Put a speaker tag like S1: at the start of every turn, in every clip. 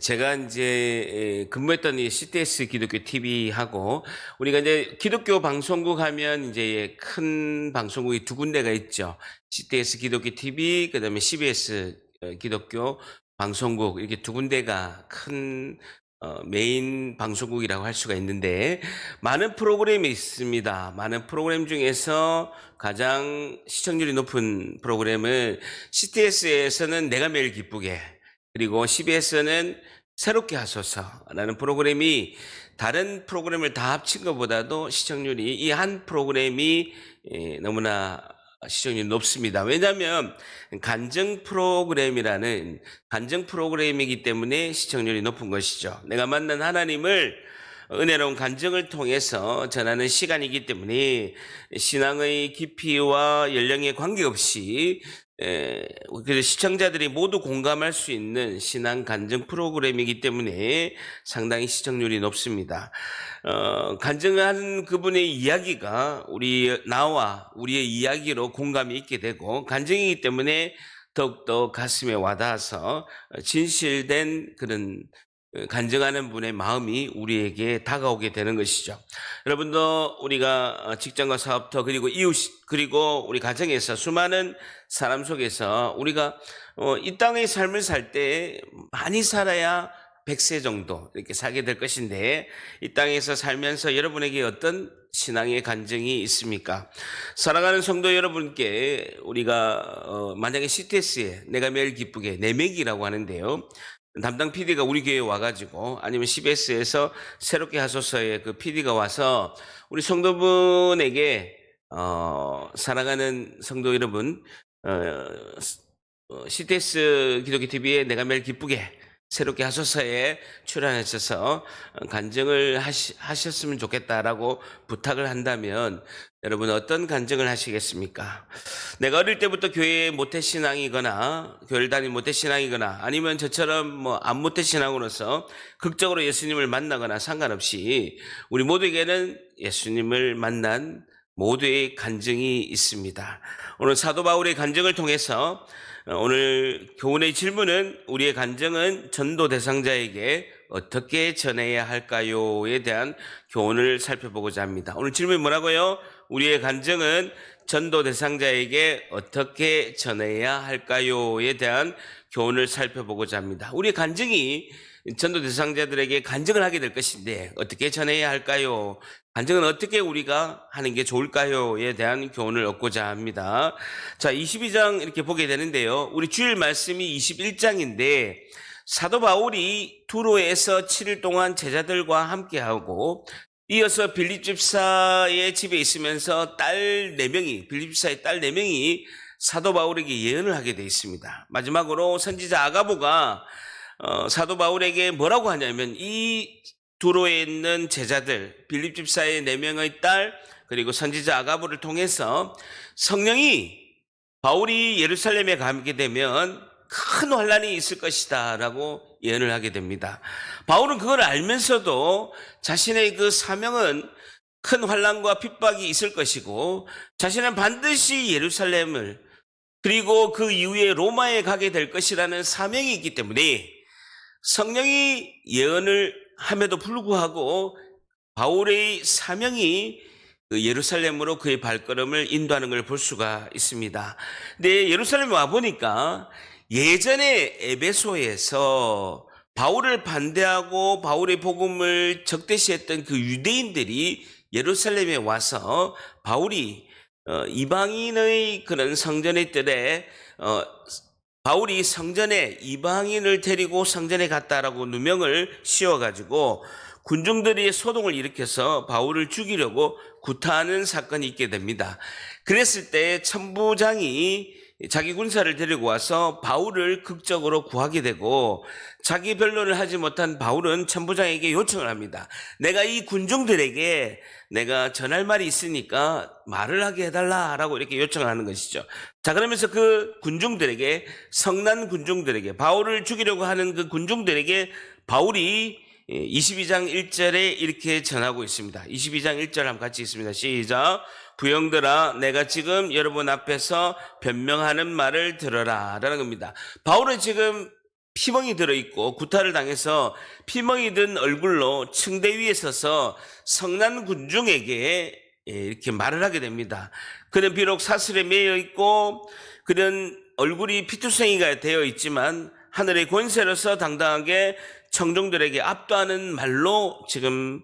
S1: 제가 이제 근무했던 이 CTS 기독교 TV하고 우리가 이제 기독교 방송국 하면 이제 큰 방송국이 두 군데가 있죠. CTS 기독교 TV, 그다음에 CBS 기독교 방송국 이렇게 두 군데가 큰 메인 방송국이라고 할 수가 있는데 많은 프로그램이 있습니다. 많은 프로그램 중에서 가장 시청률이 높은 프로그램은 CTS에서는 내가 매일 기쁘게, 그리고 CBS는 새롭게 하소서라는 프로그램이 다른 프로그램을 다 합친 것보다도 시청률이 이 한 프로그램이 너무나 시청률이 높습니다. 왜냐하면 간증 프로그램이기 때문에 시청률이 높은 것이죠. 내가 만난 하나님을 은혜로운 간증을 통해서 전하는 시간이기 때문에 신앙의 깊이와 연령에 관계없이 그래서 시청자들이 모두 공감할 수 있는 신앙 간증 프로그램이기 때문에 상당히 시청률이 높습니다. 간증하는 그분의 이야기가 나와 우리의 이야기로 공감이 있게 되고, 간증이기 때문에 더욱더 가슴에 와닿아서 진실된 그런 간증하는 분의 마음이 우리에게 다가오게 되는 것이죠. 여러분도 우리가 직장과 사업터, 그리고 이웃, 그리고 우리 가정에서 수많은 사람 속에서 우리가 이 땅의 삶을 살 때 많이 살아야 100세 정도 이렇게 살게 될 것인데, 이 땅에서 살면서 여러분에게 어떤 신앙의 간증이 있습니까? 사랑하는 성도 여러분께 우리가 만약에 CTS에 내가 매일 기쁘게 내맥이라고 하는데요, 담당 PD가 우리 교회에 와가지고, 아니면 CBS에서 새롭게 하소서의 그 PD가 와서 우리 성도분에게 사랑하는 성도 여러분, CTS 기독교 TV에 내가 매일 기쁘게 새롭게 하소서에 출연하셔서 간증을 하셨으면 좋겠다라고 부탁을 한다면 여러분 어떤 간증을 하시겠습니까? 내가 어릴 때부터 교회 모태신앙이거나 교회를 다닌 모태신앙이거나 아니면 저처럼 안 모태신앙으로서 극적으로 예수님을 만나거나 상관없이 우리 모두에게는 예수님을 만난 모두의 간증이 있습니다. 오늘 사도 바울의 간증을 통해서 오늘 교훈의 질문은, 우리의 간증은 전도 대상자에게 어떻게 전해야 할까요에 대한 교훈을 살펴보고자 합니다. 오늘 질문이 뭐라고요? 우리의 간증은 전도 대상자에게 어떻게 전해야 할까요에 대한 교훈을 살펴보고자 합니다. 우리의 간증이 전도 대상자들에게 간증을 하게 될 것인데 어떻게 전해야 할까요? 간증은 어떻게 우리가 하는 게 좋을까요?에 대한 교훈을 얻고자 합니다. 자, 22장 이렇게 보게 되는데요. 우리 주일 말씀이 21장인데 사도 바울이 두로에서 7일 동안 제자들과 함께하고, 이어서 빌립 집사의 집에 있으면서 빌립 집사의 딸 4명이 사도 바울에게 예언을 하게 되어 있습니다. 마지막으로 선지자 아가보가 사도 바울에게 뭐라고 하냐면, 이 두로에 있는 제자들, 빌립 집사의 4명의 딸, 그리고 선지자 아가보를 통해서 성령이 바울이 예루살렘에 가게 되면 큰 환란이 있을 것이다 라고 예언을 하게 됩니다. 바울은 그걸 알면서도 자신의 그 사명은 큰 환란과 핍박이 있을 것이고, 자신은 반드시 예루살렘을, 그리고 그 이후에 로마에 가게 될 것이라는 사명이 있기 때문에 성령이 예언을 함에도 불구하고 바울의 사명이 예루살렘으로 그의 발걸음을 인도하는 걸 볼 수가 있습니다. 근데 예루살렘에 와보니까 예전에 에베소에서 바울을 반대하고 바울의 복음을 적대시했던 그 유대인들이 예루살렘에 와서 바울이 이방인의 그런 성전의 뜰에 바울이 성전에 이방인을 데리고 성전에 갔다라고 누명을 씌워가지고 군중들이 소동을 일으켜서 바울을 죽이려고 구타하는 사건이 있게 됩니다. 그랬을 때 천부장이 자기 군사를 데리고 와서 바울을 극적으로 구하게 되고, 자기 변론을 하지 못한 바울은 천부장에게 요청을 합니다. 내가 이 군중들에게 내가 전할 말이 있으니까 말을 하게 해달라라고 이렇게 요청을 하는 것이죠. 자, 그러면서 그 군중들에게, 성난 군중들에게, 바울을 죽이려고 하는 그 군중들에게 바울이 22장 1절에 이렇게 전하고 있습니다. 22장 1절 한번 같이 있습니다. 시작. 부형들아, 내가 지금 여러분 앞에서 변명하는 말을 들어라 라는 겁니다. 바울은 지금 피멍이 들어있고 구타를 당해서 피멍이 든 얼굴로 층대 위에 서서 성난 군중에게 이렇게 말을 하게 됩니다. 그는 비록 사슬에 매여 있고 그는 얼굴이 피투성이가 되어 있지만 하늘의 권세로서 당당하게 청중들에게 압도하는 말로 지금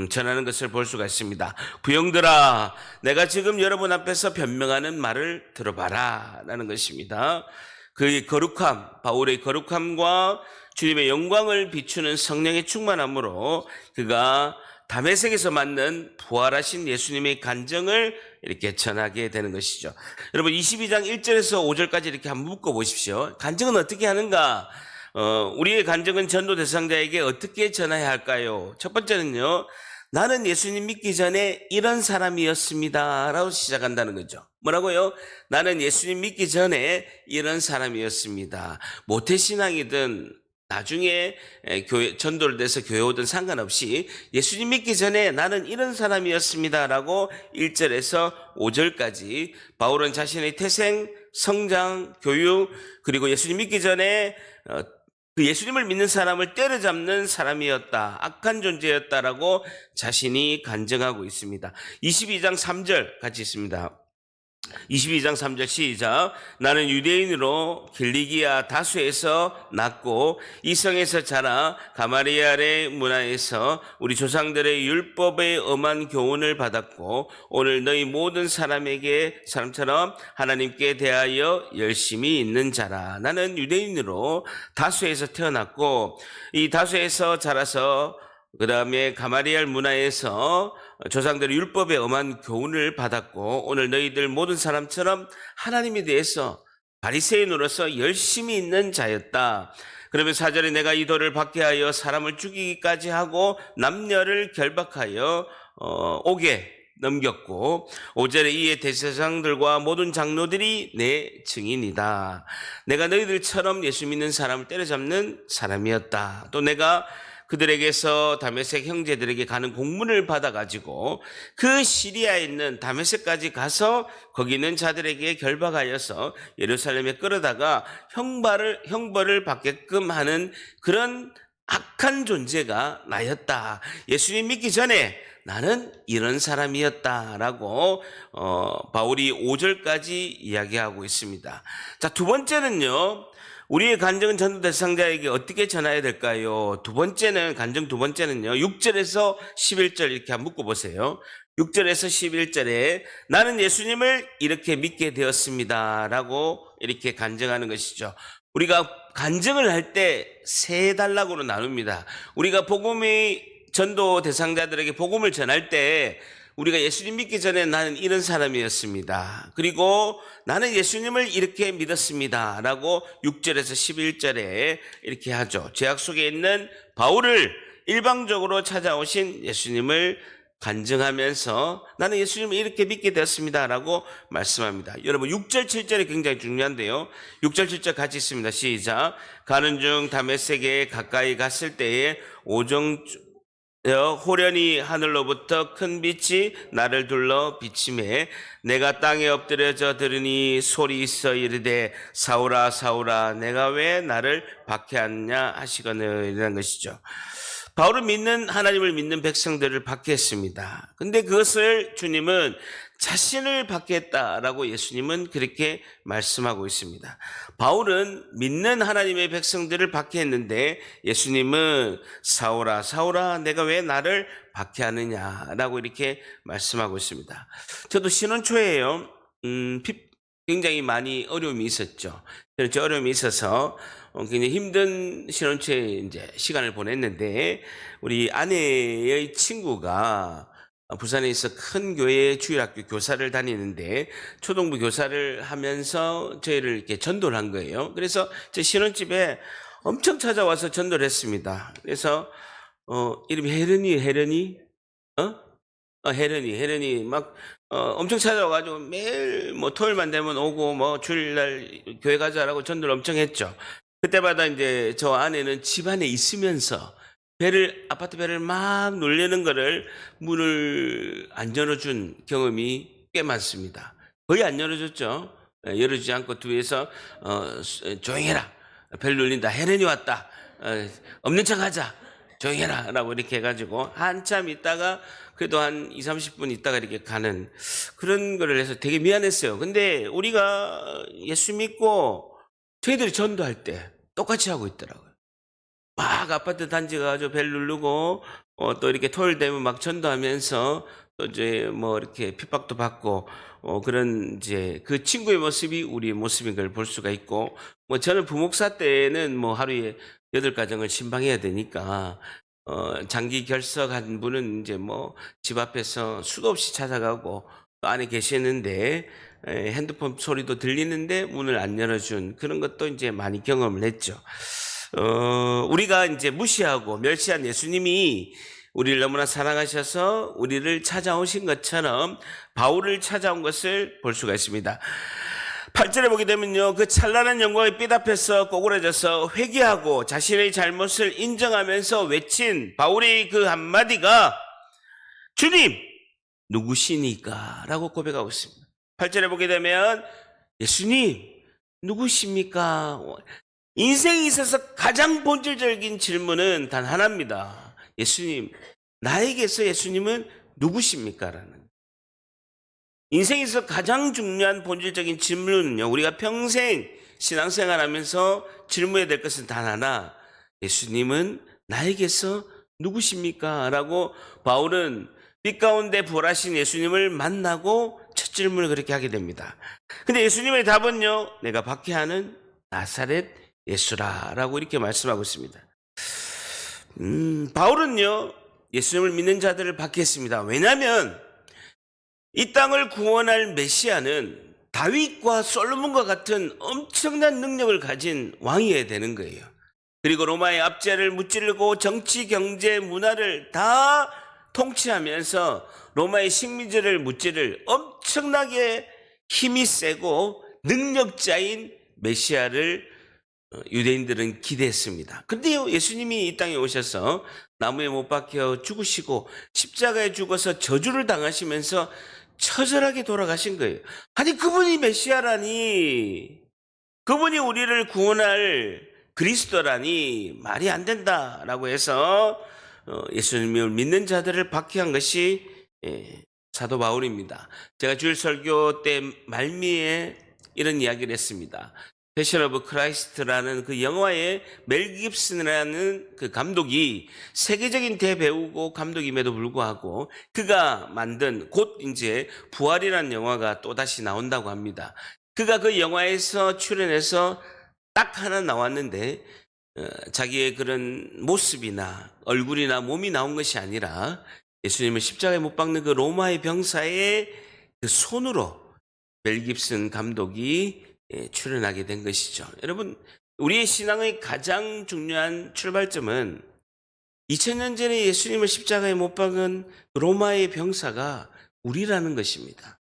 S1: 전하는 것을 볼 수가 있습니다. 부형들아, 내가 지금 여러분 앞에서 변명하는 말을 들어봐라 라는 것입니다. 그의 거룩함, 바울의 거룩함과 주님의 영광을 비추는 성령의 충만함으로 그가 다메섹에서 맞는 부활하신 예수님의 간증을 이렇게 전하게 되는 것이죠. 여러분 22장 1절에서 5절까지 이렇게 한번 묶어보십시오. 간증은 어떻게 하는가? 우리의 간증은 전도 대상자에게 어떻게 전해야 할까요? 첫 번째는요, 나는 예수님 믿기 전에 이런 사람이었습니다 라고 시작한다는 거죠. 뭐라고요? 나는 예수님 믿기 전에 이런 사람이었습니다. 모태신앙이든 나중에 전도를 돼서 교회 오든 상관없이 예수님 믿기 전에 나는 이런 사람이었습니다 라고 1절에서 5절까지 바울은 자신의 태생, 성장, 교육, 그리고 예수님 믿기 전에 그 예수님을 믿는 사람을 때려잡는 사람이었다, 악한 존재였다라고 자신이 간증하고 있습니다. 22장 3절 같이 있습니다. 22장 3절 시작. 나는 유대인으로 길리기아 다수에서 났고 이성에서 자라 가마리알의 문화에서 우리 조상들의 율법의 엄한 교훈을 받았고 오늘 너희 모든 사람처럼 하나님께 대하여 열심히 있는 자라. 나는 유대인으로 다수에서 태어났고 이 다수에서 자라서 그 다음에 가마리알 문화에서 조상들의 율법의 엄한 교훈을 받았고 오늘 너희들 모든 사람처럼 하나님에 대해서 바리새인으로서 열심히 있는 자였다. 그러면 4절에 내가 이 돌을 받게 하여 사람을 죽이기까지 하고 남녀를 결박하여 옥에 넘겼고 5절에 이에 대제사장들과 모든 장로들이 내 증인이다. 내가 너희들처럼 예수 믿는 사람을 때려잡는 사람이었다. 또 내가 그들에게서 다메섹 형제들에게 가는 공문을 받아가지고 그 시리아에 있는 다메섹까지 가서 거기 있는 자들에게 결박하여서 예루살렘에 끌어다가 형벌을 받게끔 하는 그런 악한 존재가 나였다. 예수님 믿기 전에 나는 이런 사람이었다라고 바울이 5절까지 이야기하고 있습니다. 자, 두 번째는요. 우리의 간증은 전도 대상자에게 어떻게 전해야 될까요? 간증 두 번째는요. 6절에서 11절 이렇게 한번 묶어보세요. 6절에서 11절에 나는 예수님을 이렇게 믿게 되었습니다 라고 이렇게 간증하는 것이죠. 우리가 간증을 할 때 세 단락으로 나눕니다. 우리가 복음의 전도 대상자들에게 복음을 전할 때 우리가 예수님 믿기 전에 나는 이런 사람이었습니다. 그리고 나는 예수님을 이렇게 믿었습니다 라고 6절에서 11절에 이렇게 하죠. 죄악 속에 있는 바울을 일방적으로 찾아오신 예수님을 간증하면서 나는 예수님을 이렇게 믿게 되었습니다 라고 말씀합니다. 여러분 6절 7절이 굉장히 중요한데요. 6절 7절 같이 있습니다. 시작. 가는 중 다메섹에 가까이 갔을 때에 호련히 하늘로부터 큰 빛이 나를 둘러 비침해 내가 땅에 엎드려져 들으니 소리 있어 이르되 사울아 사울아 내가 왜 나를 박해하느냐 하시거니라는 것이죠. 바울은 하나님을 믿는 백성들을 박해했습니다. 근데 그것을 주님은 자신을 박해했다라고 예수님은 그렇게 말씀하고 있습니다. 바울은 믿는 하나님의 백성들을 박해했는데 예수님은 사울아 사울아 내가 왜 나를 박해하느냐라고 이렇게 말씀하고 있습니다. 저도 신혼 초에요. 굉장히 많이 어려움이 있었죠. 어려움이 있어서 굉장히 힘든 신혼초에 이제 시간을 보냈는데 우리 아내의 친구가 부산에 있어 큰 교회 주일학교 교사를 다니는데 초등부 교사를 하면서 저희를 이렇게 전도를 한 거예요. 그래서 제 신혼집에 엄청 찾아와서 전도를 했습니다. 그래서 이름이 혜련이 막 엄청 찾아와가지고 매일 토요일만 되면 오고 주일날 교회 가자라고 전도를 엄청 했죠. 그때마다 이제 저 아내는 집 안에 있으면서 아파트 배를 막 놀려는 거를 문을 안 열어준 경험이 꽤 많습니다. 거의 안 열어줬죠. 열어주지 않고 뒤에서 조용해라. 벨 눌린다. 헬렌이 왔다. 없는 척 하자. 조용히 해라. 라고 이렇게 해가지고 한참 있다가 그래도 한 2, 30분 있다가 이렇게 가는 그런 거를 해서 되게 미안했어요. 근데 우리가 예수 믿고 저희들이 전도할 때 똑같이 하고 있더라고요. 막 아파트 단지 가가지고 벨 누르고 또 이렇게 토요일 되면 막 전도하면서 또 이제 뭐 이렇게 핍박도 받고 그런 이제 그 친구의 모습이 우리의 모습인 걸 볼 수가 있고 뭐 저는 부목사 때는 뭐 하루에 8가정을 신방해야 되니까 장기 결석한 분은 이제 뭐 집 앞에서 수도 없이 찾아가고 또 안에 계시는데 핸드폰 소리도 들리는데 문을 안 열어준 그런 것도 이제 많이 경험을 했죠. 우리가 이제 무시하고 멸시한 예수님이 우리를 너무나 사랑하셔서 우리를 찾아오신 것처럼 바울을 찾아온 것을 볼 수가 있습니다. 8절에 보게 되면요, 그 찬란한 영광의 빛 앞에서 꼬꾸라져서 회개하고 자신의 잘못을 인정하면서 외친 바울의 그 한마디가 주님 누구시니까? 라고 고백하고 있습니다. 8절에 보게 되면 예수님 누구십니까? 인생에 있어서 가장 본질적인 질문은 단 하나입니다. 예수님, 나에게서 예수님은 누구십니까? 라는. 인생에서 가장 중요한 본질적인 질문은요, 우리가 평생 신앙생활 하면서 질문해야 될 것은 단 하나, 예수님은 나에게서 누구십니까? 라고 바울은 빛 가운데 부활하신 예수님을 만나고 첫 질문을 그렇게 하게 됩니다. 근데 예수님의 답은요, 내가 박해하는 나사렛 예수라라고 이렇게 말씀하고 있습니다. 바울은요, 예수님을 믿는 자들을 박해했습니다. 왜냐하면 이 땅을 구원할 메시아는 다윗과 솔로몬과 같은 엄청난 능력을 가진 왕이어야 되는 거예요. 그리고 로마의 압제를 무찌르고 정치, 경제, 문화를 다 통치하면서 로마의 식민지를 무찌를 엄청나게 힘이 세고 능력자인 메시아를 유대인들은 기대했습니다. 그런데요, 예수님이 이 땅에 오셔서 나무에 못 박혀 죽으시고 십자가에 죽어서 저주를 당하시면서 처절하게 돌아가신 거예요. 아니, 그분이 메시아라니, 그분이 우리를 구원할 그리스도라니 말이 안 된다라고 해서 예수님을 믿는 자들을 박해한 것이 사도 바울입니다. 제가 주일 설교 때 말미에 이런 이야기를 했습니다. 패션 오브 크라이스트라는 그 영화의 멜 깁슨이라는 그 감독이 세계적인 대배우고 감독임에도 불구하고 그가 만든 곧 이제 부활이라는 영화가 또다시 나온다고 합니다. 그가 그 영화에서 출연해서 딱 하나 나왔는데 자기의 그런 모습이나 얼굴이나 몸이 나온 것이 아니라 예수님을 십자가에 못 박는 그 로마의 병사의 그 손으로 멜 깁슨 감독이 출연하게 된 것이죠. 여러분, 우리의 신앙의 가장 중요한 출발점은 2000년 전에 예수님을 십자가에 못 박은 로마의 병사가 우리라는 것입니다.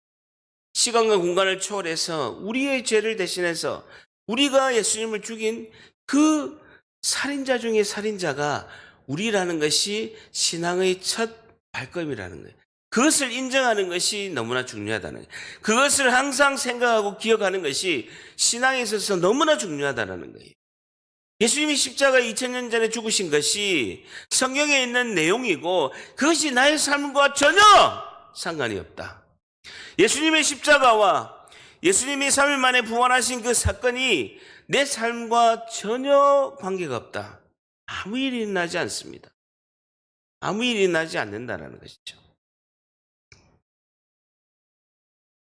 S1: 시간과 공간을 초월해서 우리의 죄를 대신해서 우리가 예수님을 죽인 그 살인자 중에 살인자가 우리라는 것이 신앙의 첫 발걸음이라는 거예요. 그것을 인정하는 것이 너무나 중요하다는 거예요. 그것을 항상 생각하고 기억하는 것이 신앙에 있어서 너무나 중요하다는 거예요. 예수님이 십자가에 2000년 전에 죽으신 것이 성경에 있는 내용이고 그것이 나의 삶과 전혀 상관이 없다. 예수님의 십자가와 예수님이 3일 만에 부활하신 그 사건이 내 삶과 전혀 관계가 없다. 아무 일이 나지 않습니다. 아무 일이 나지 않는다는 것이죠.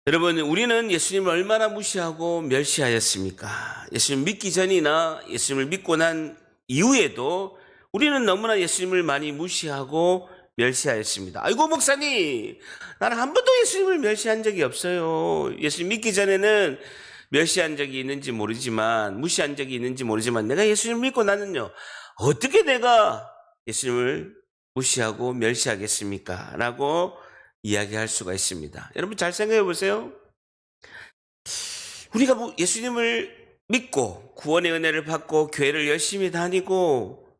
S1: 여러분, 우리는 예수님을 얼마나 무시하고 멸시하였습니까? 예수님 믿기 전이나 예수님을 믿고 난 이후에도 우리는 너무나 예수님을 많이 무시하고 멸시하였습니다. 아이고, 목사님, 나는 한 번도 예수님을 멸시한 적이 없어요. 예수님 믿기 전에는 멸시한 적이 있는지 모르지만, 무시한 적이 있는지 모르지만, 내가 예수님을 믿고 나는요, 어떻게 내가 예수님을 무시하고 멸시하겠습니까? 라고 이야기할 수가 있습니다. 여러분, 잘 생각해 보세요. 우리가 예수님을 믿고 구원의 은혜를 받고 교회를 열심히 다니고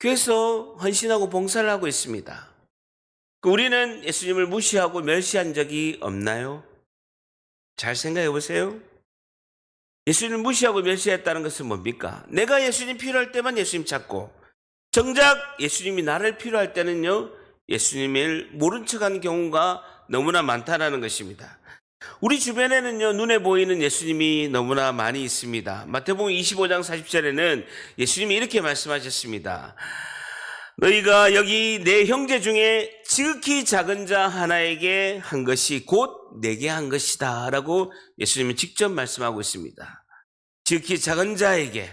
S1: 교회에서 헌신하고 봉사를 하고 있습니다. 우리는 예수님을 무시하고 멸시한 적이 없나요? 잘 생각해 보세요. 예수님을 무시하고 멸시했다는 것은 뭡니까? 내가 예수님 필요할 때만 예수님 찾고 정작 예수님이 나를 필요할 때는요, 예수님을 모른 척하는 경우가 너무나 많다라는 것입니다. 우리 주변에는요, 눈에 보이는 예수님이 너무나 많이 있습니다. 마태복음 25장 40절에는 예수님이 이렇게 말씀하셨습니다. 너희가 여기 내 형제 중에 지극히 작은 자 하나에게 한 것이 곧 내게 한 것이다 라고 예수님은 직접 말씀하고 있습니다. 지극히 작은 자에게,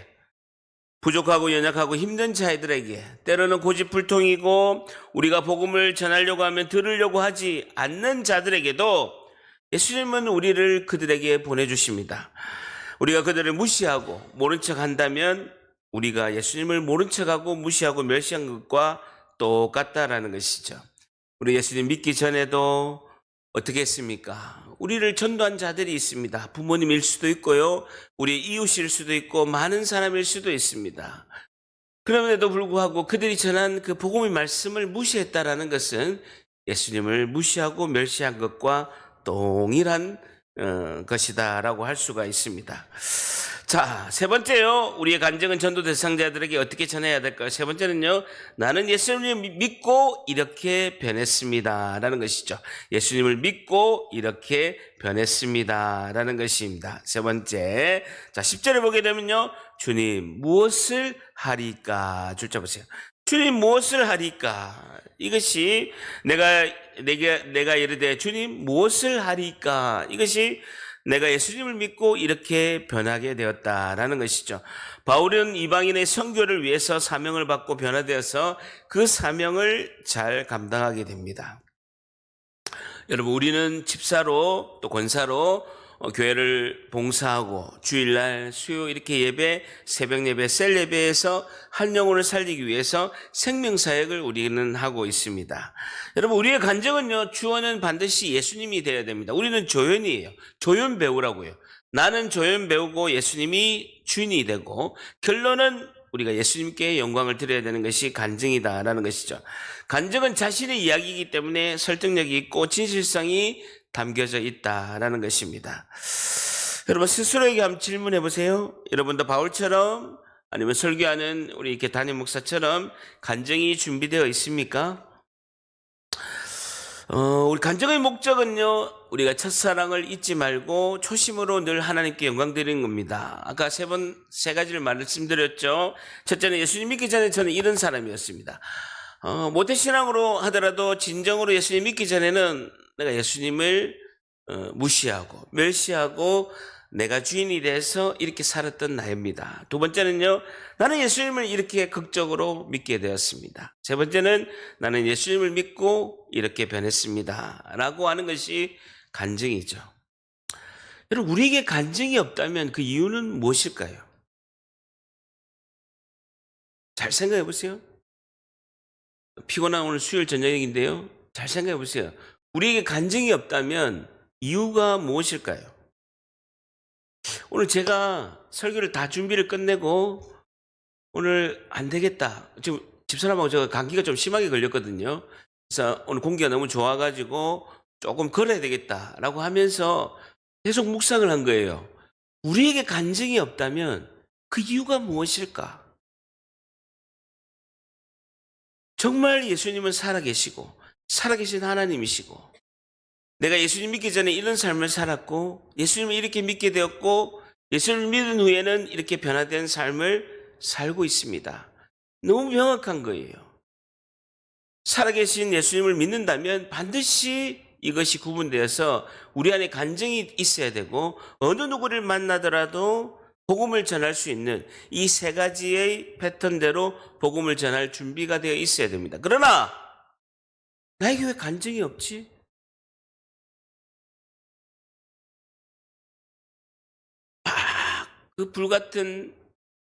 S1: 부족하고 연약하고 힘든 자들에게, 때로는 고집불통이고 우리가 복음을 전하려고 하면 들으려고 하지 않는 자들에게도 예수님은 우리를 그들에게 보내주십니다. 우리가 그들을 무시하고 모른 척 한다면 우리가 예수님을 모른 척하고 무시하고 멸시한 것과 똑같다라는 것이죠. 우리 예수님 믿기 전에도 어떻게 했습니까? 우리를 전도한 자들이 있습니다. 부모님일 수도 있고요, 우리 이웃일 수도 있고 많은 사람일 수도 있습니다. 그럼에도 불구하고 그들이 전한 그 복음의 말씀을 무시했다라는 것은 예수님을 무시하고 멸시한 것과 동일한 것이다라고 할 수가 있습니다. 자, 세 번째요. 우리의 간증은 전도 대상자들에게 어떻게 전해야 될까요? 세 번째는요, 나는 예수님을 믿고 이렇게 변했습니다 라는 것이죠. 예수님을 믿고 이렇게 변했습니다 라는 것입니다. 세 번째, 자 10절에 보게 되면요, 주님 무엇을 하리까? 줄자 보세요. 주님 무엇을 하리까? 이것이 내가 이르되 주님 무엇을 하리까? 이것이 내가 예수님을 믿고 이렇게 변하게 되었다라는 것이죠. 바울은 이방인의 선교를 위해서 사명을 받고 변화되어서 그 사명을 잘 감당하게 됩니다. 여러분, 우리는 집사로 또 권사로 교회를 봉사하고 주일날 수요 이렇게 예배, 새벽 예배, 셀 예배에서 한 영혼을 살리기 위해서 생명사역을 우리는 하고 있습니다. 여러분, 우리의 간증은요, 주어는 반드시 예수님이 되어야 됩니다. 우리는 조연이에요. 조연 배우라고요. 나는 조연 배우고 예수님이 주인이 되고, 결론은 우리가 예수님께 영광을 드려야 되는 것이 간증이다라는 것이죠. 간증은 자신의 이야기이기 때문에 설득력이 있고 진실성이 담겨져 있다라는 것입니다. 여러분, 스스로에게 한번 질문해 보세요. 여러분도 바울처럼 아니면 설교하는 우리 이렇게 담임 목사처럼 간증이 준비되어 있습니까? 우리 간증의 목적은요, 우리가 첫사랑을 잊지 말고 초심으로 늘 하나님께 영광 드리는 겁니다. 아까 세 가지를 말씀드렸죠. 첫째는 예수님 믿기 전에 저는 이런 사람이었습니다. 모태신앙으로 하더라도 진정으로 예수님 믿기 전에는 내가 예수님을 무시하고 멸시하고 내가 주인이 돼서 이렇게 살았던 나입니다. 두 번째는요, 나는 예수님을 이렇게 극적으로 믿게 되었습니다. 세 번째는 나는 예수님을 믿고 이렇게 변했습니다 라고 하는 것이 간증이죠. 여러분, 우리에게 간증이 없다면 그 이유는 무엇일까요? 잘 생각해 보세요. 피곤한 오늘 수요일 저녁인데요, 잘 생각해 보세요. 우리에게 간증이 없다면 이유가 무엇일까요? 오늘 제가 설교를 다 준비를 끝내고 오늘 안 되겠다, 지금 집사람하고 제가 감기가 좀 심하게 걸렸거든요. 그래서 오늘 공기가 너무 좋아가지고 조금 걸어야 되겠다라고 하면서 계속 묵상을 한 거예요. 우리에게 간증이 없다면 그 이유가 무엇일까? 정말 예수님은 살아계시고 살아계신 하나님이시고, 내가 예수님 믿기 전에 이런 삶을 살았고 예수님을 이렇게 믿게 되었고 예수님을 믿은 후에는 이렇게 변화된 삶을 살고 있습니다. 너무 명확한 거예요. 살아계신 예수님을 믿는다면 반드시 이것이 구분되어서 우리 안에 간증이 있어야 되고, 어느 누구를 만나더라도 복음을 전할 수 있는 이 세 가지의 패턴대로 복음을 전할 준비가 되어 있어야 됩니다. 그러나 나에게 왜 간증이 없지? 그 불같은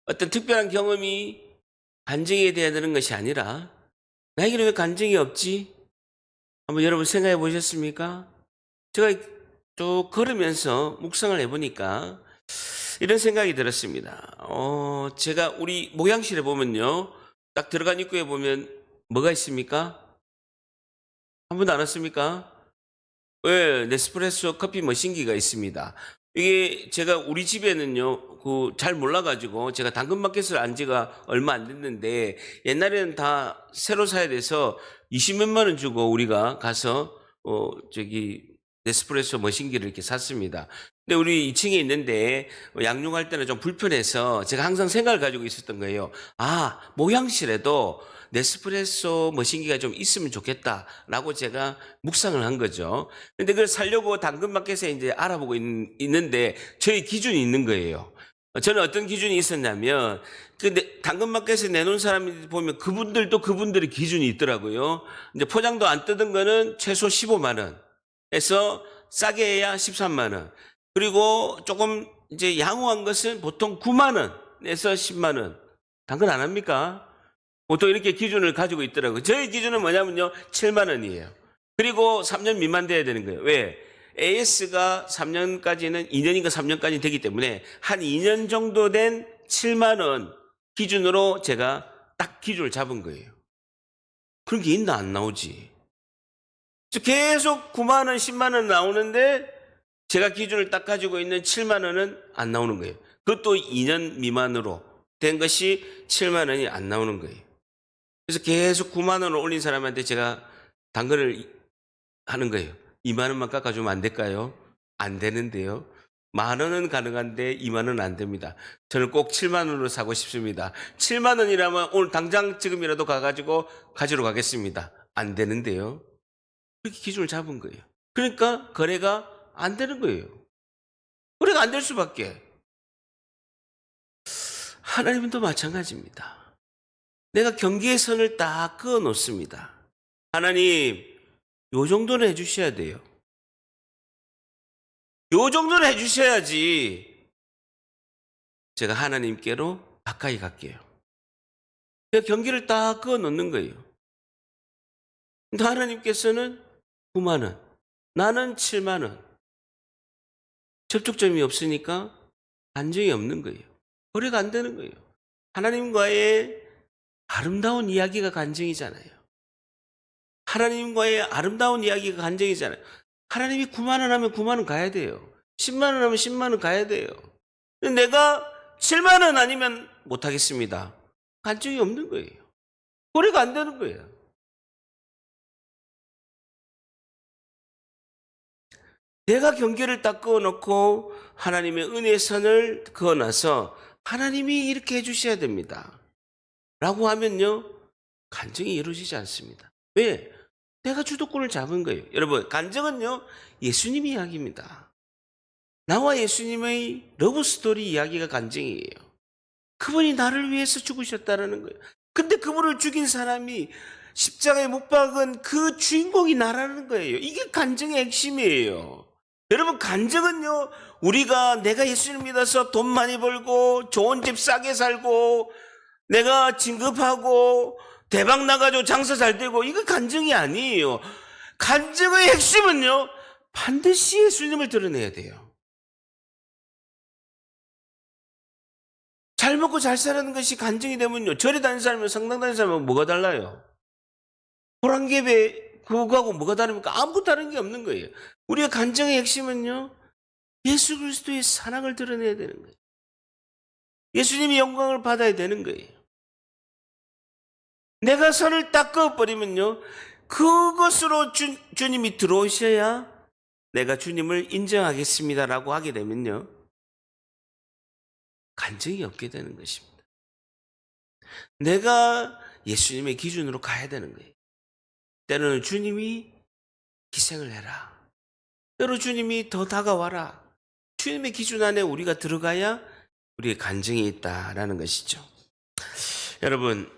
S1: 어떤 특별한 경험이 간증이 되어야 되는 것이 아니라, 나에게는 왜 간증이 없지? 한번 여러분 생각해 보셨습니까? 제가 쭉 걸으면서 묵상을 해보니까 이런 생각이 들었습니다. 제가 우리 목양실에 보면요, 딱 들어간 입구에 보면 뭐가 있습니까? 한 번도 안 왔습니까? 왜? 네스프레소 커피 머신기가 있습니다. 이게 제가 우리 집에는요, 잘 몰라가지고 제가 당근마켓을 안 지가 얼마 안 됐는데 옛날에는 다 새로 사야 돼서 20몇만 원 주고 우리가 가서 네스프레소 머신기를 이렇게 샀습니다. 근데 우리 2층에 있는데 양육할 때는 좀 불편해서 제가 항상 생각을 가지고 있었던 거예요. 모양실에도 네스프레소 머신기가 좀 있으면 좋겠다라고 제가 묵상을 한 거죠. 근데 그걸 사려고 당근마켓에 이제 알아보고 있는데 저희 기준이 있는 거예요. 저는 어떤 기준이 있었냐면 당근마켓에 내놓은 사람이 보면 그분들의 기준이 있더라고요. 이제 포장도 안 뜯은 거는 최소 15만 원에서 싸게 해야 13만 원. 그리고 조금 이제 양호한 것은 보통 9만 원에서 10만 원. 당근 안 합니까? 보통 이렇게 기준을 가지고 있더라고요. 저희 기준은 뭐냐면요, 7만 원이에요. 그리고 3년 미만 돼야 되는 거예요. 왜? AS가 3년까지는 2년인가 3년까지 되기 때문에 한 2년 정도 된 7만 원 기준으로 제가 딱 기준을 잡은 거예요. 그런 게 있나 안 나오지. 계속 9만 원, 10만 원 나오는데 제가 기준을 딱 가지고 있는 7만 원은 안 나오는 거예요. 그것도 2년 미만으로 된 것이 7만 원이 안 나오는 거예요. 그래서 계속 9만 원을 올린 사람한테 제가 당근을 하는 거예요. 2만 원만 깎아주면 안 될까요? 안 되는데요. 만 원은 가능한데 2만 원은 안 됩니다. 저는 꼭 7만 원으로 사고 싶습니다. 7만 원이라면 오늘 당장 지금이라도 가가지고 가지러 가겠습니다. 안 되는데요. 그렇게 기준을 잡은 거예요. 그러니까 거래가 안 되는 거예요. 거래가 안 될 수밖에. 하나님도 마찬가지입니다. 내가 경계의 선을 딱 그어 놓습니다. 하나님, 요 정도는 해주셔야 돼요. 요 정도는 해주셔야지 제가 하나님께로 가까이 갈게요. 제가 경계를 딱 그어 놓는 거예요. 근데 하나님께서는 9만 원, 나는 7만 원. 접촉점이 없으니까 안정이 없는 거예요. 거래가 안 되는 거예요. 하나님과의 아름다운 이야기가 간증이잖아요. 하나님과의 아름다운 이야기가 간증이잖아요. 하나님이 9만 원 하면 9만 원 가야 돼요. 10만 원 하면 10만 원 가야 돼요. 근데 내가 7만 원 아니면 못 하겠습니다. 간증이 없는 거예요. 거래가 안 되는 거예요. 내가 경계를 딱 그어놓고 하나님의 은혜의 선을 그어놔서 하나님이 이렇게 해주셔야 됩니다. 라고 하면요, 간증이 이루어지지 않습니다. 왜? 내가 주도권을 잡은 거예요. 여러분, 간증은요, 예수님 이야기입니다. 나와 예수님의 러브스토리 이야기가 간증이에요. 그분이 나를 위해서 죽으셨다는 거예요. 근데 그분을 죽인 사람이 십자가에 못 박은 그 주인공이 나라는 거예요. 이게 간증의 핵심이에요. 여러분, 간증은요, 내가 예수님 믿어서 돈 많이 벌고 좋은 집 싸게 살고 내가 진급하고 대박 나가지고 장사 잘 되고 이거 간증이 아니에요. 간증의 핵심은요, 반드시 예수님을 드러내야 돼요. 잘 먹고 잘 사는 것이 간증이 되면요, 절에 다니는 사람이랑 성당 다니는 사람은 뭐가 달라요? 호랑개배 그거하고 뭐가 다릅니까? 아무것도 다른 게 없는 거예요. 우리의 간증의 핵심은요, 예수 그리스도의 사랑을 드러내야 되는 거예요. 예수님이 영광을 받아야 되는 거예요. 내가 선을 딱 그어버리면요, 그것으로 주님이 들어오셔야 내가 주님을 인정하겠습니다라고 하게 되면요, 간증이 없게 되는 것입니다. 내가 예수님의 기준으로 가야 되는 거예요. 때로는 주님이 희생을 해라. 때로 주님이 더 다가와라. 주님의 기준 안에 우리가 들어가야 우리의 간증이 있다라는 것이죠. 여러분,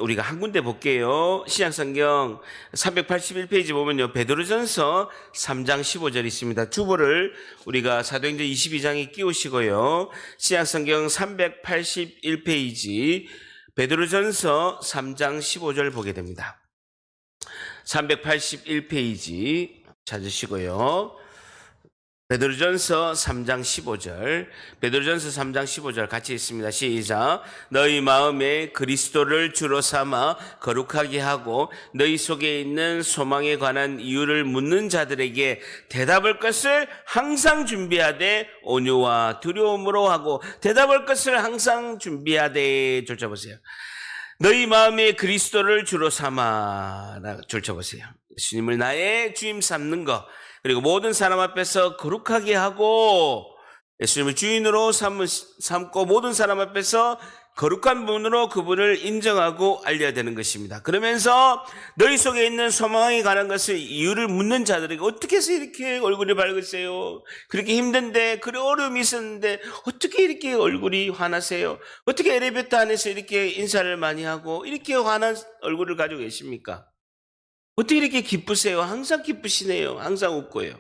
S1: 우리가 한 군데 볼게요. 신약성경 381페이지 보면요, 베드로전서 3장 15절 있습니다. 주보를 우리가 사도행전 22장에 끼우시고요. 신약성경 381페이지 베드로전서 3장 15절 보게 됩니다. 381페이지 찾으시고요. 베드로전서 3장 15절, 베드로전서 3장 15절 같이 읽습니다. 시작. 너희 마음에 그리스도를 주로 삼아 거룩하게 하고 너희 속에 있는 소망에 관한 이유를 묻는 자들에게 대답할 것을 항상 준비하되 온유와 두려움으로 하고 대답할 것을 항상 준비하되 줄쳐보세요. 너희 마음에 그리스도를 주로 삼아 줄쳐보세요. 예수님을 나의 주임 삼는 것, 그리고 모든 사람 앞에서 거룩하게 하고 예수님을 주인으로 삼고 모든 사람 앞에서 거룩한 분으로 그분을 인정하고 알려야 되는 것입니다. 그러면서 너희 속에 있는 소망에 관한 것을 이유를 묻는 자들에게 어떻게 해서 이렇게 얼굴이 밝으세요? 그렇게 힘든데, 그래 어려움이 있었는데 어떻게 이렇게 얼굴이 환하세요? 어떻게 엘리베이터 안에서 이렇게 인사를 많이 하고 이렇게 환한 얼굴을 가지고 계십니까? 어떻게 이렇게 기쁘세요? 항상 기쁘시네요. 항상 웃고요.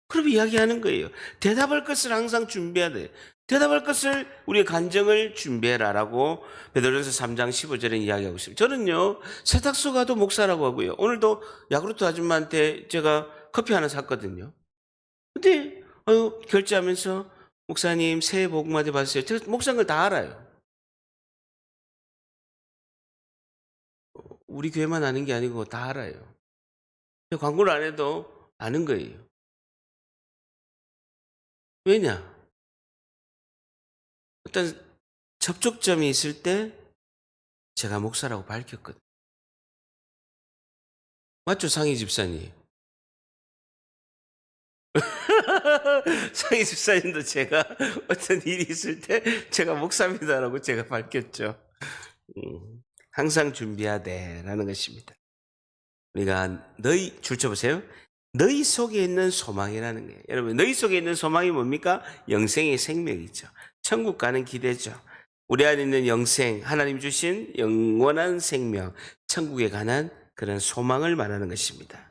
S1: 그럼 이야기하는 거예요. 대답할 것을 항상 준비해야 돼. 대답할 것을 우리의 간증을 준비해라라고 베드로전서 3장 15절에 이야기하고 있습니다. 저는요, 세탁소 가도 목사라고 하고요. 오늘도 야구르트 아줌마한테 제가 커피 하나 샀거든요. 근데 결제하면서 목사님 새해 복 많이 받으세요. 제가 목사인 걸 다 알아요. 우리 교회만 아는 게 아니고 다 알아요. 광고를 안 해도 아는 거예요. 왜냐? 어떤 접촉점이 있을 때 제가 목사라고 밝혔거든요. 맞죠, 상희 집사님? 상희 집사님도 제가 어떤 일이 있을 때 제가 목사입니다라고 제가 밝혔죠. 항상 준비하되라는 것입니다. 우리가 너희 줄쳐보세요. 너희 속에 있는 소망이라는 거예요. 여러분, 너희 속에 있는 소망이 뭡니까? 영생의 생명이죠. 천국 가는 기대죠. 우리 안에 있는 영생, 하나님 주신 영원한 생명, 천국에 관한 그런 소망을 말하는 것입니다.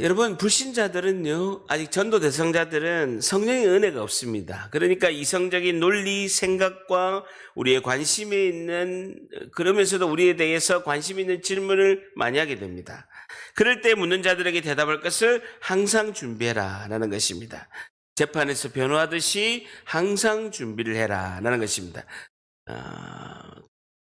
S1: 여러분, 불신자들은요, 아직 전도 대상자들은 성령의 은혜가 없습니다. 그러니까 이성적인 논리, 생각과 우리의 관심에 있는, 그러면서도 우리에 대해서 관심 있는 질문을 많이 하게 됩니다. 그럴 때 묻는 자들에게 대답할 것을 항상 준비해라 라는 것입니다. 재판에서 변호하듯이 항상 준비를 해라 라는 것입니다.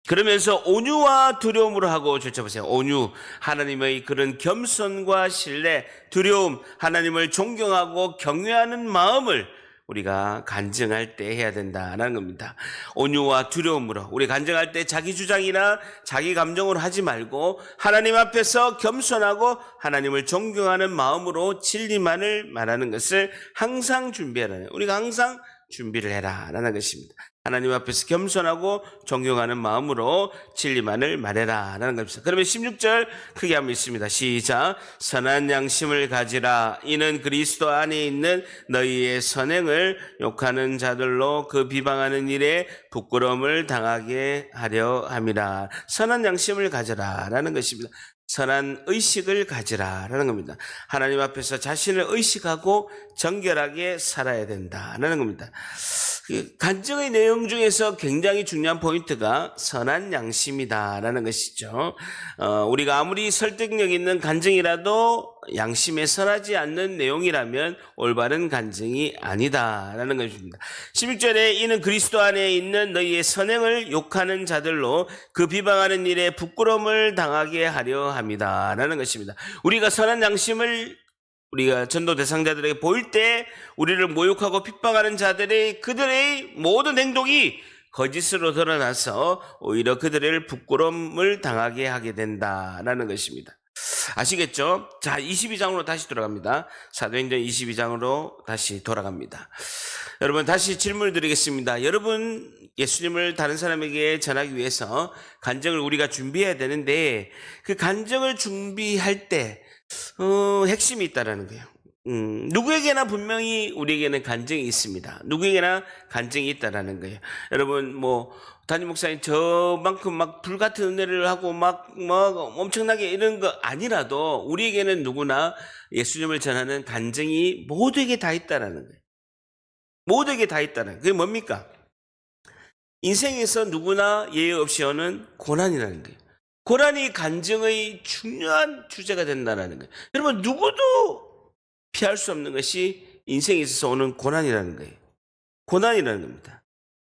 S1: 그러면서 온유와 두려움으로 하고 줄쳐보세요. 온유, 하나님의 그런 겸손과 신뢰, 두려움, 하나님을 존경하고 경외하는 마음을 우리가 간증할 때 해야 된다는 겁니다. 온유와 두려움으로 우리 간증할 때 자기 주장이나 자기 감정으로 하지 말고 하나님 앞에서 겸손하고 하나님을 존경하는 마음으로 진리만을 말하는 것을 항상 준비하라는, 우리가 항상 준비를 해라라는 것입니다. 하나님 앞에서 겸손하고 존경하는 마음으로 진리만을 말해라라는 것입니다. 그러면 16절 크게 한번 읽습니다. 시작. 선한 양심을 가지라. 이는 그리스도 안에 있는 너희의 선행을 욕하는 자들로 그 비방하는 일에 부끄러움을 당하게 하려 함이라. 선한 양심을 가져라라는 것입니다. 선한 의식을 가지라라는 겁니다. 하나님 앞에서 자신을 의식하고 정결하게 살아야 된다라는 겁니다. 간증의 내용 중에서 굉장히 중요한 포인트가 선한 양심이다라는 것이죠. 우리가 아무리 설득력 있는 간증이라도 양심에 선하지 않는 내용이라면 올바른 간증이 아니다라는 것입니다. 16절에 이는 그리스도 안에 있는 너희의 선행을 욕하는 자들로 그 비방하는 일에 부끄러움을 당하게 하려 합니다라는 것입니다. 우리가 선한 양심을 우리가 전도 대상자들에게 보일 때 우리를 모욕하고 핍박하는 자들의 그들의 모든 행동이 거짓으로 드러나서 오히려 그들을 부끄러움을 당하게 하게 된다라는 것입니다. 아시겠죠? 자, 22장으로 다시 돌아갑니다. 사도행전 22장으로 다시 돌아갑니다. 여러분, 다시 질문을 드리겠습니다. 여러분, 예수님을 다른 사람에게 전하기 위해서 간증을 우리가 준비해야 되는데 그 간증을 준비할 때 핵심이 있다라는 거예요. 누구에게나 분명히 우리에게는 간증이 있습니다. 누구에게나 간증이 있다라는 거예요. 여러분, 담임 목사님 저만큼 막 불같은 은혜를 하고 막 엄청나게 이런 거 아니라도 우리에게는 누구나 예수님을 전하는 간증이 모두에게 다 있다라는 거예요. 모두에게 다 있다는 거예요. 그게 뭡니까? 인생에서 누구나 예외 없이 오는 고난이라는 거예요. 고난이 간증의 중요한 주제가 된다는 거예요. 여러분, 누구도 피할 수 없는 것이 인생에 있어서 오는 고난이라는 거예요. 고난이라는 겁니다.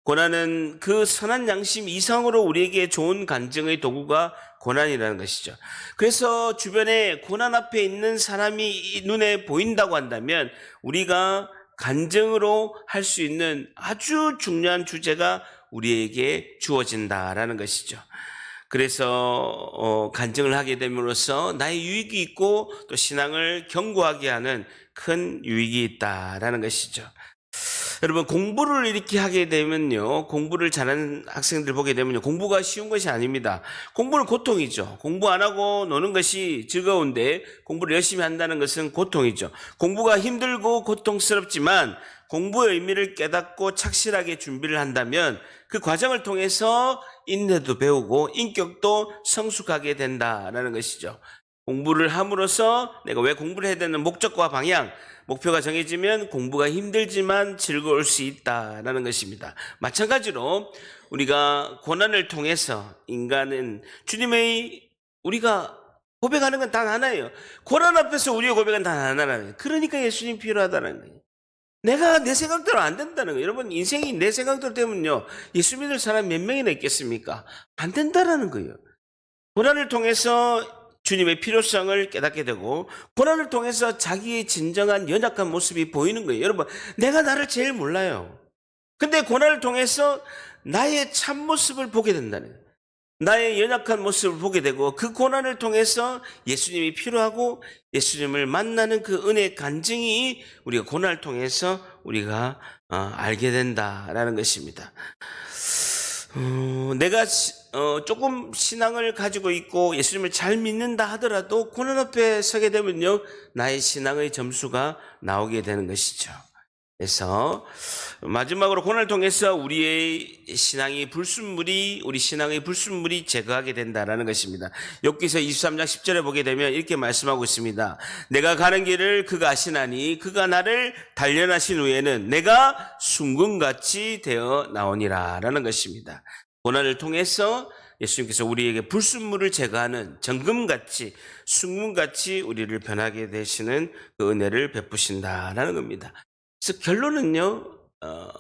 S1: 고난은 그 선한 양심 이상으로 우리에게 좋은 간증의 도구가 고난이라는 것이죠. 그래서 주변에 고난 앞에 있는 사람이 눈에 보인다고 한다면 우리가 간증으로 할 수 있는 아주 중요한 주제가 우리에게 주어진다라는 것이죠. 그래서 간증을 하게 됨으로써 나의 유익이 있고 또 신앙을 견고하게 하는 큰 유익이 있다라는 것이죠. 여러분, 공부를 이렇게 하게 되면요, 공부를 잘하는 학생들 보게 되면요, 공부가 쉬운 것이 아닙니다. 공부는 고통이죠. 공부 안 하고 노는 것이 즐거운데 공부를 열심히 한다는 것은 고통이죠. 공부가 힘들고 고통스럽지만 공부의 의미를 깨닫고 착실하게 준비를 한다면 그 과정을 통해서 인내도 배우고 인격도 성숙하게 된다라는 것이죠. 공부를 함으로써 내가 왜 공부를 해야 되는 목적과 방향, 목표가 정해지면 공부가 힘들지만 즐거울 수 있다라는 것입니다. 마찬가지로 우리가 고난을 통해서 인간은 주님의 우리가 고백하는 건 단 하나예요. 고난 앞에서 우리의 고백은 단 하나라는 거예요. 그러니까 예수님 필요하다는 거예요. 내가 내 생각대로 안 된다는 거예요. 여러분, 인생이 내 생각대로 되면요, 예수 믿을 사람 몇 명이나 있겠습니까? 안 된다라는 거예요. 고난을 통해서 주님의 필요성을 깨닫게 되고 고난을 통해서 자기의 진정한 연약한 모습이 보이는 거예요. 여러분, 내가 나를 제일 몰라요. 근데 고난을 통해서 나의 참모습을 보게 된다는 거예요. 나의 연약한 모습을 보게 되고 그 고난을 통해서 예수님이 필요하고 예수님을 만나는 그 은혜의 간증이 우리가 고난을 통해서 우리가 알게 된다라는 것입니다. 내가 조금 신앙을 가지고 있고 예수님을 잘 믿는다 하더라도 고난 앞에 서게 되면요, 나의 신앙의 점수가 나오게 되는 것이죠. 그래서 마지막으로 고난을 통해서 우리의 신앙의 불순물이 제거하게 된다라는 것입니다. 욥기서 23장 10절에 보게 되면 이렇게 말씀하고 있습니다. 내가 가는 길을 그가 아시나니 그가 나를 단련하신 후에는 내가 순금같이 되어 나오니라 라는 것입니다. 고난을 통해서 예수님께서 우리에게 불순물을 제거하는 정금같이 순금같이 우리를 변하게 되시는 그 은혜를 베푸신다라는 겁니다. 그래서 결론은요,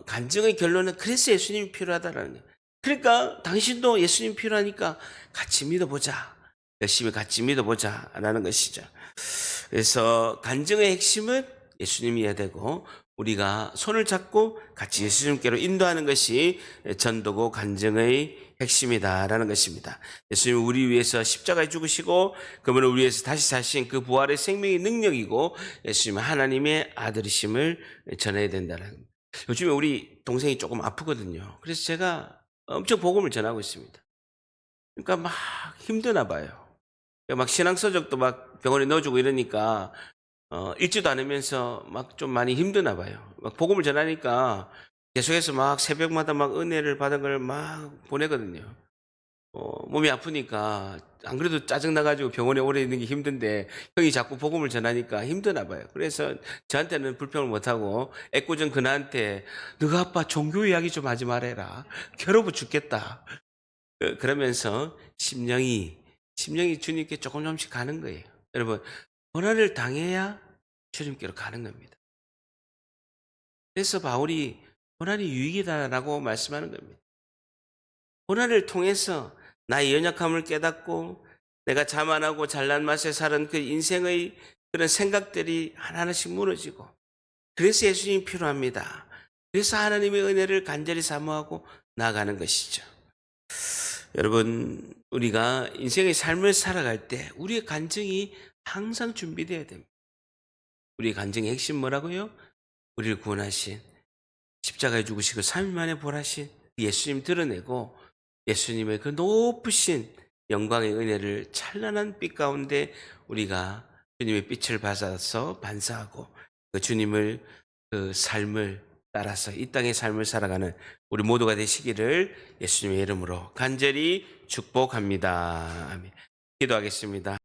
S1: 간증의 결론은 그래서 예수님이 필요하다라는 거예요. 그러니까 당신도 예수님 필요하니까 같이 믿어보자. 열심히 같이 믿어보자라는 것이죠. 그래서 간증의 핵심은 예수님이어야 되고 우리가 손을 잡고 같이 예수님께로 인도하는 것이 전도고 간증의 핵심이다라는 것입니다. 예수님은 우리 위해서 십자가에 죽으시고 그분을 우리 위해서 다시 사신 그 부활의 생명의 능력이고 예수님은 하나님의 아들이심을 전해야 된다는 겁니다. 요즘에 우리 동생이 조금 아프거든요. 그래서 제가 엄청 복음을 전하고 있습니다. 그러니까 막 힘드나 봐요. 막 신앙서적도 막 병원에 넣어주고 이러니까 읽지도 않으면서 막 좀 많이 힘드나 봐요. 막 복음을 전하니까 계속해서 막 새벽마다 막 은혜를 받은 걸 막 보내거든요. 몸이 아프니까 안 그래도 짜증나가지고 병원에 오래 있는 게 힘든데 형이 자꾸 복음을 전하니까 힘드나 봐요. 그래서 저한테는 불평을 못하고 애꿎은 그나한테 너가 아빠 종교 이야기 좀 하지 말아라. 괴로워 죽겠다. 그러면서 심령이 주님께 조금씩 가는 거예요. 여러분, 고난을 당해야 주님께로 가는 겁니다. 그래서 바울이 고난이 유익이다라고 말씀하는 겁니다. 고난을 통해서 나의 연약함을 깨닫고 내가 자만하고 잘난 맛에 살은 그 인생의 그런 생각들이 하나하나씩 무너지고 그래서 예수님이 필요합니다. 그래서 하나님의 은혜를 간절히 사모하고 나아가는 것이죠. 여러분, 우리가 인생의 삶을 살아갈 때 우리의 간증이 항상 준비되어야 됩니다. 우리의 간증의 핵심 뭐라고요? 우리를 구원하신 십자가에 죽으시고 3일 만에 부활하신 예수님 드러내고 예수님의 그 높으신 영광의 은혜를 찬란한 빛 가운데 우리가 주님의 빛을 받아서 반사하고 그 주님을 그 삶을 따라서 이 땅의 삶을 살아가는 우리 모두가 되시기를 예수님의 이름으로 간절히 축복합니다. 아멘. 기도하겠습니다.